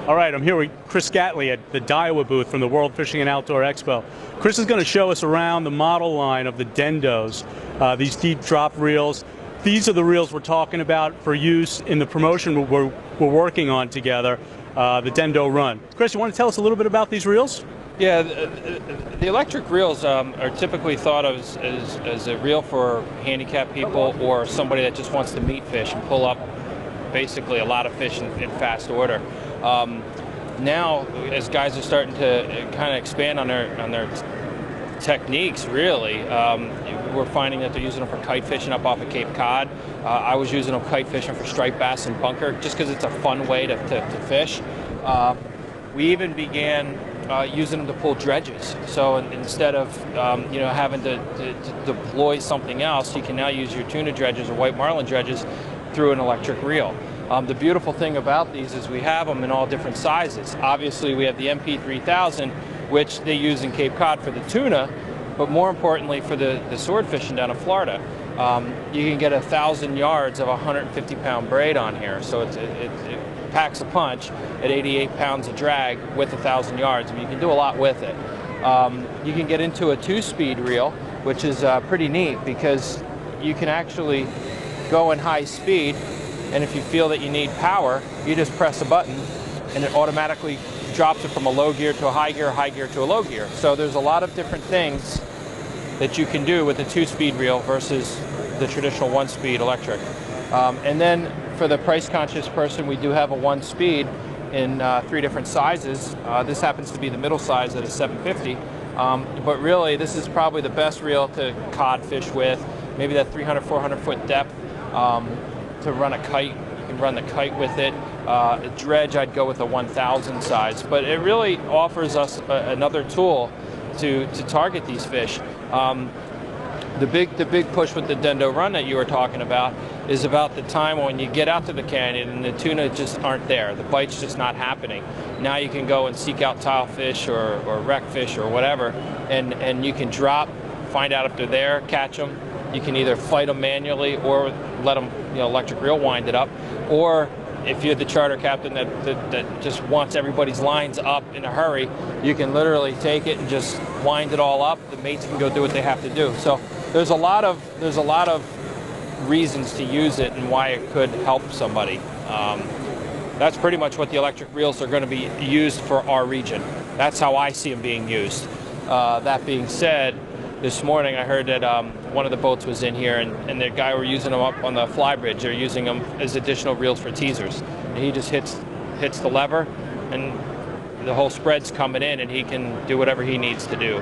All right, I'm here with Chris Gatley at the Daiwa booth from the World Fishing and Outdoor Expo. Chris is going to show us around the model line of the Dendohs, these deep drop reels. These are the reels we're talking about for use in the promotion we're working on together, the Dendoh Run. Chris, you want to tell us a little bit about these reels? Yeah, the electric reels are typically thought of as a reel for handicapped people or somebody that just wants to meat fish and pull up basically a lot of fish in fast order. Now, as guys are starting to kind of expand on their techniques, really, we're finding that they're using them for kite fishing up off of Cape Cod. I was using them kite fishing for striped bass and bunker, just because it's a fun way to fish. We even began using them to pull dredges. So instead of having to deploy something else, you can now use your tuna dredges or white marlin dredges through an electric reel. The beautiful thing about these is we have them in all different sizes. Obviously, we have the MP3000, which they use in Cape Cod for the tuna, but more importantly for the sword fishing down in Florida. You can get 1,000 yards of a 150-pound braid on here, so it packs a punch at 88 pounds of drag with 1,000 yards. I mean, you can do a lot with it. You can get into a 2-speed reel, which is pretty neat because you can actually go in high speed, and if you feel that you need power, you just press a button and it automatically drops it from a low gear to a high gear to a low gear. So there's a lot of different things that you can do with the 2-speed reel versus the traditional 1-speed electric. And then for the price-conscious person, we do have a 1-speed in 3 different sizes. This happens to be the middle size at a 750. But really, this is probably the best reel to cod fish with. Maybe that 300, 400 foot depth. To run a kite, you can run the kite with it. A dredge, I'd go with a 1,000 size. But it really offers us another tool to target these fish. The big push with the Dendoh Run that you were talking about is about the time when you get out to the canyon and the tuna just aren't there. The bite's just not happening. Now you can go and seek out tilefish or wreck fish or whatever, and you can drop, find out if they're there, catch them. You can either fight them manually or let them, electric reel wind it up. Or if you're the charter captain that just wants everybody's lines up in a hurry, you can literally take it and just wind it all up. The mates can go do what they have to do. So there's a lot of reasons to use it and why it could help somebody. That's pretty much what the electric reels are going to be used for our region. That's how I see them being used. That being said, this morning I heard that one of the boats was in here and the guy were using them up on the fly bridge. They're using them as additional reels for teasers. And he just hits the lever and the whole spread's coming in and he can do whatever he needs to do.